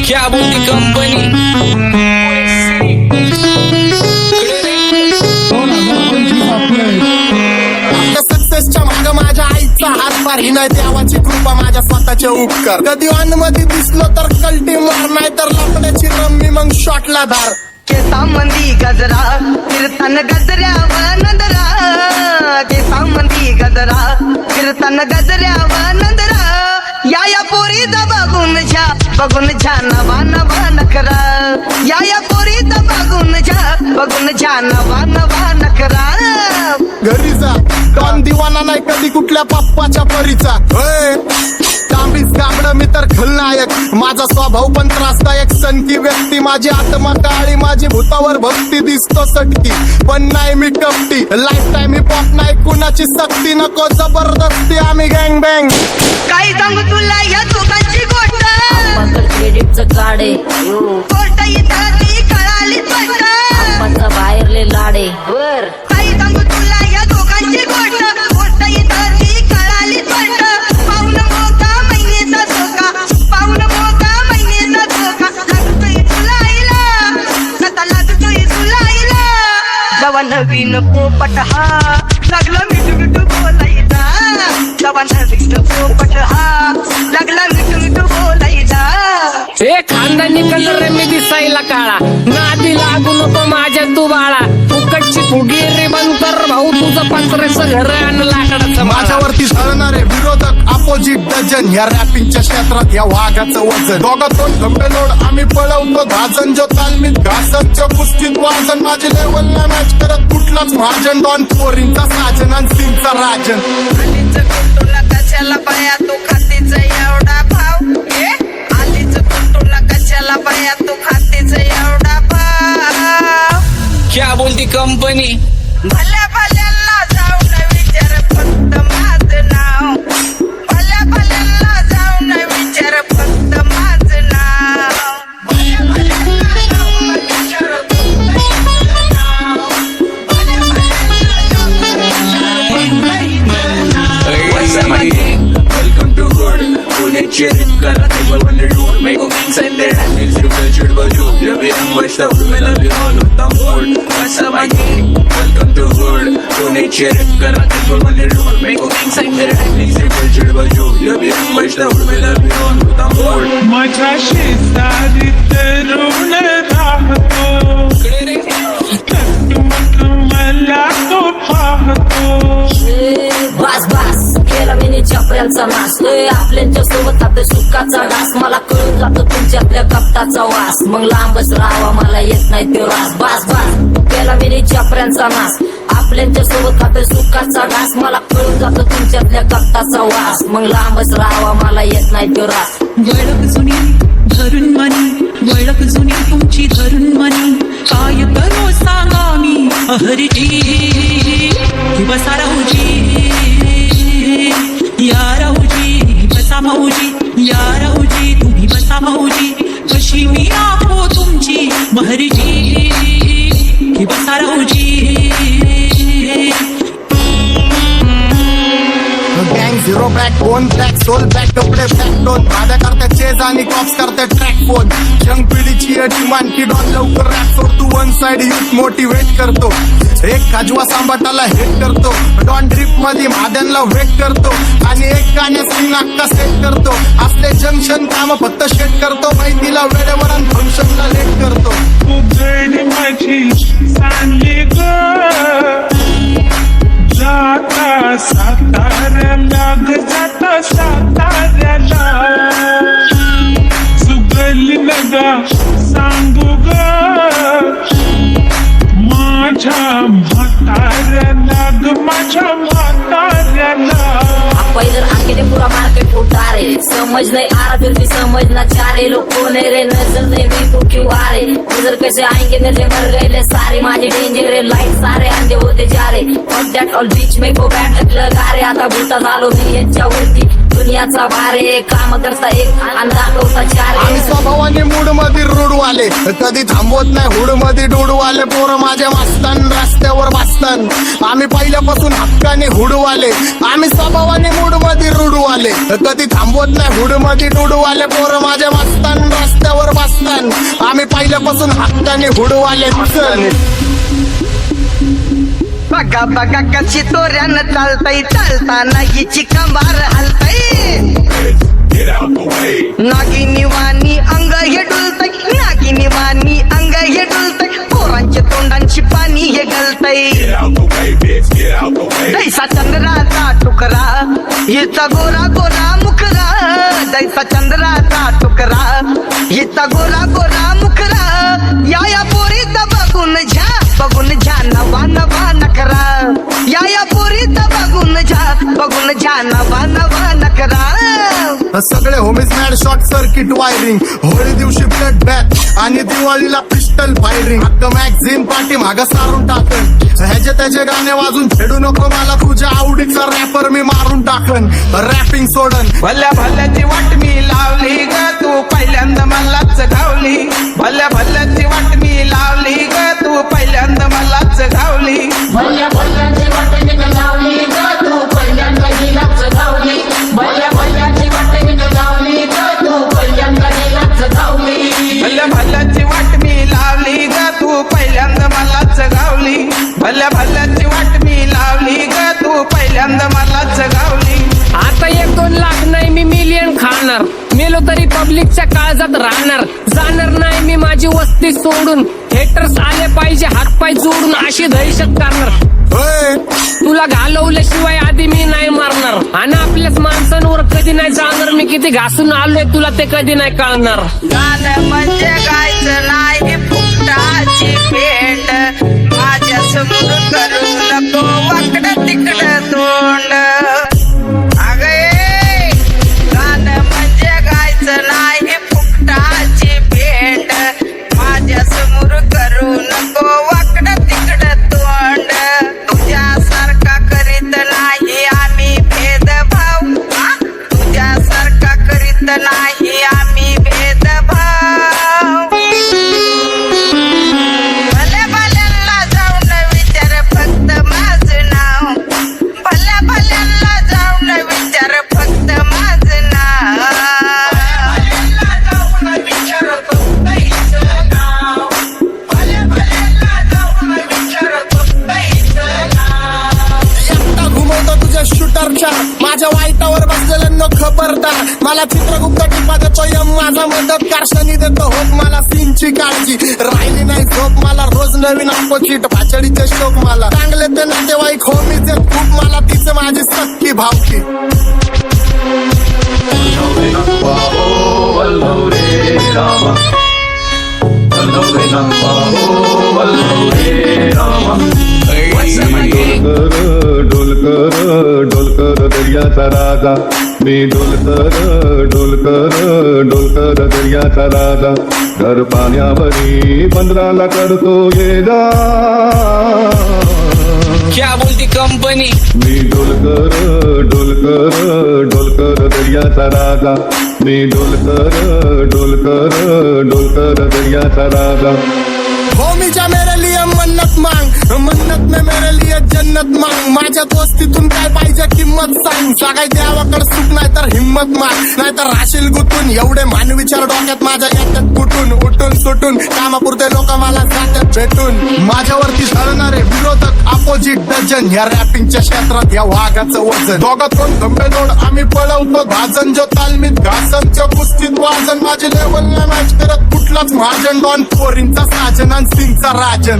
क्या बोलती कंपनी सक्सेसच्या माग माझ्या आईचा हातभार ही नाही देवाची कृपा माझ्या स्वतःचे उपकार कधी मध्ये दिसलो तर कल्टी मार नाही तर लपण्याची रम्मी मग शॉटला धार केसांमंदी गजरा कीर्तन गजऱ्यावर नंदरा केसांमंदी गजरा कीर्तन गजऱ्यावर नंदरा या पोरीचा बघून छा नवा नवा नखरा या पोरीचा बघून छा नवा नवा नखरा घरी जा डॉन दिवाना नाही कधी कुठल्या पप्पाच्या परीचा तांबीस गाबड मी तर खलनायक माझा स्वभाव पण त्रासदायक सनकी व्यक्ती माझी आत्मा काळी माझी भूतावर भक्ती दिसतो सटकी पण नाही मी कपटी लाईफ टाइम मी पॉप नाही कुणाची सक्ती नको जबरदस्ती आम्ही गँग बँग काय सांगू तुला या दोघांची गोष्ट क्रेडिटचं काढे गोष्ट इथं ती कळाली स्पष्ट बाहेरले लाडे बर काय सांगू तुला या दोघांची गोष्ट इथं ती कळाली स्पष्ट पाऊन मोका महिनेचा धोका पाऊन मोका महिनेचा धोका लागतोय तुला आईला नका लागतोय तुला आईला जवा नवीन पोपट हा लागला मिठू मिठू बोलायचा जवा नवीन पोपट हा लागला मिठू मिठू बोलायचा हे खानदानी कलर रे मी दिसायला काळा नादी लागू नको माझ्या तू बाळा फुकटची फुगी रे बंद कर भाऊ तुझं पत्रेचं घर आणि लाकडाचं माझ्यावरती झळणारे विरोधक अपोजिट डझन या रॅपिंगच्या क्षेत्रात या वाघाचं वजन दोघातून खंबे लोड आम्ही पळवतो धाजन जो तालमीत घासतच्या कुस्तीत वाजन माझी लेवल ना मॅच करत कुठलाच महाजन डॉन पोरींचा साजन आणि सिंगचा राजन तुला कशाला पाया तू खातीचा एवढा भाव आलीच तुला कशाला पाया तू खातीचा एवढा भाव क्या बोलती कंपनी भल्या भल्यांना जाऊन विचार फक्त माझं नाव भल्या भल्यांना जाऊन विचार फक्त माझं नाव भल्या भल्यांना जाऊन विचार फक्त माझं नाव भल्या भल्यांना जाऊन Welcome to Hood. Pune cheering kara table when they do make a inside there and it's your culture but you love it and watch the food love you all with the mood. What's up my gang? Welcome to Hood. Pune cheering kara table when they do make a inside there and it's your culture but you love it and watch the food love you all with the mood. माझ्या शेजारीत रुग्ण राहतो मला तो पाहतो बास बास केला मी चपऱ्यांचा नाश आपल्यांच्या सोबत आपल्या सुखाचा घास मला कळून जातो तुमच्यातल्या कपटाचा वास मग लांबच राहावा मला येत नाही तो रास बास बास केला मी चपऱ्यांचा नाश आपल्यांच्या सोबत आपल्या सुखाचा घास मला कळून जातो तुमच्यातल्या कपटाचा वास मग लांबच राहावा मला येत नाही तो रास वळख जुनी धरून मनी वळख जुनी तुमची धरून मनी काय करू सांगा मी अहरजी बसा राहूजी या राहूजी बसा माऊजी या राहूजी तुम्ही बसा माऊजी कशी मी राहो तुमची महरजी बसा राहूजी गँग zero backbone black soul back कपडे बॅक डोन माझ्या करता चेज आणि कॉप्स करते ट्रॅक फोन यंग पिढीची डिमांड की डॉन लवकर रॅप सोडतो वन साइड युथ मोटिवेट करतो एक काजवा सांबाटाला हेट करतो डॉन ड्रिप मध्ये महाद्यांना वेट करतो आणि एक गाण्यात नाक्का सेट करतो असले जंक्शन काम फक्त शेट करतो माहितीला वेळेवर आणि फंक्शनला लेट करतो उघड माझी सांगली ग जाता साताऱ्याला ग जाता साताऱ्याला सुगली नगा सांगू ग माझ्या म्हाताऱ्याला ग माझ्या म्हाताऱ्याला पहिलं आके पुरा मार्केट उतारे समझ नहीं आ रहा फिर भी समझना चाह रहे लोग कौन है रे नजर नहीं भी तो क्यों आ रहे नजर कैसे आएंगे नजर मर गए ले सारे माझे डेंजर रे लाइट सारे अंधे होते जा रहे और दैट ऑल बीच में को बैठ लगा रे आता भूता झालो मी यांच्यावरती दुनियाचा भारे काम करता एक अंदाज होता चार आम्ही स्वभावाने मूड मध्ये रूडवाले कधी थांबवत नाही हुड मध्ये डोडवाले पोरं माझ्या वाचतान रस्त्यावर वाचतान आम्ही पहिल्यापासून हक्काने हुडवाले आम्ही स्वभावाने मूड मध्ये रूडवाले कधी थांबवत नाही हुड मध्ये डोडवाले पोरं माझ्या वाचतान रस्त्यावर मी पहिल्यापासून हाताने हुडवाले चल. बघा बघा कशी तोऱ्यानं चालतय, चालताना हिची कंबार हलतय. नागिनी वाणी अंग हे डुलतय, नागिनी वाणी अंग हे डुलतय. पोरांच्या तोंडांची पाणी हे गलतय. दैसा चंद्राचा तुकरा हिचा गोरा गोरा मुखरा. दैसा चंद्राचा तुकरा हिचा गोरा गोरा मुखरा. या पोरीचा बघून झा नवा नवा नकरा. या पोरीचा बघून झा नवा नवा नकरा. सगळे homies mad short circuit wiring. Holi दिवशी ब्लड बॅथ आणि दिवाळीला पिस्टल फायरिंग. हक्क मॅगझिन पाठी मागं सारून टाकन. ह्याचे त्याचे गाणे वाजून फेडू नको मला, तुझ्या आवडीचा रॅपर मी मारून टाकन. रॅपिंग सोडन. भल्या भल्याची वाट मी लावली ग तू पहिल्यांदा मलाच गावली. भल्या भल्याची वाट मी लावली ग तू पहिल्यांदा मलाच गावली. भल्या भल्याची वाटणी लावली ग तू पहिल्यांदा हिलाच गावली. भल्या भल्याची वाटणी लावली ग तू पहिल्यांदा हिलाच गावली. भल्या भल्याची वाट मी लावली ग तू पहिल्यांदा मलाच गावली. भल्या भल्याची वाट मी लावली ग तू पहिल्यांदा मलाच गावली. आता 1-2 लाख नाही मी मिलियन खाणार. मेलो तरी पब्लिकच्या काळजात राहणार. जाणार नाही मी माझी वस्ती सोडून. हेटर्स आले पाहिजे हातपाय जोडून, अशी दहशत करणार. होय. तुला घालवल्याशिवाय आधी मी नाही मारणार. आणि आपल्याच माणसांवर कधी नाही जाणार. मी किती घासून आलोय तुला ते कधी नाही कळणार. गाणं म्हणजे गायचं नाही फुकटाची भेट. माझ्या समोर करू नको वाकडं तिकडं तोंड. अगे गाणं म्हणजे गायचं नाही फुकटाची भेट. माझ्या समोर करू नको वाकडं तिकडं तोंड. तुझ्यासारखा करीत नाही आम्ही भेदभाव. तुझ्यासारखा करीत नाही आम्ही भेदभाव. भल्या भल्यांना जाऊन विचार फक्त माझं नाव. भल्या भल्यांना जाऊन विचार फक्त माझं नाव. एकटा घुमवतो तुझ्या शूटरच्या. माझ्या वाईटावर बसलेल्यांना खबरदार. मला चित्रगुप्त टिपा देतो यम माझा मदतकार. शनी देतो होप मला सीनची काळजी. राहिली नाही झोप मला रोज नवीन अपोजिट. भाचडीचे शोक मला चांगले ते नातेवाईक होमीचे खूप. मला तिचं माझी सक्की भावकी. डोलकर दर्याचा राजा. मी डोलकर दर्याचा राजा. घर पाण्यावरी बंदराला करतो ये जा. क्या बोलती कंपनी. मी डोलकर दर्याचा राजा. मी डोलकर दर्याचा राजा. होमीच्या मेरे लिए मन्नत मांग. मन्नत में मेरे लिए जन्नत मांग. माझ्या दोस्तीतून काय पाहिजे किंमत सांग. सगळ्या देवाकडे सुख नाही तर हिम्मत माग. नाहीतर राशील गुतून. एवढे मानविचार डोक्यात माझ्या येतात कुठून. उठून सुटून कामापुरते लोक मला जातात भेटून. माझ्यावरती धरणारे विरोधक अपोजिट डझन. या रॅपिंगच्या क्षेत्रात या वाघाचं वजन. दोघातून गंभे जोड आम्ही पळवतो भाजन. जो तालमीत घासनच्या कुस्तीत वाजन. माझी लेवल नाही मॅच करत कुठलाच महाजन. डॉन पोरींचा साजन आणि सिंगचा राजन.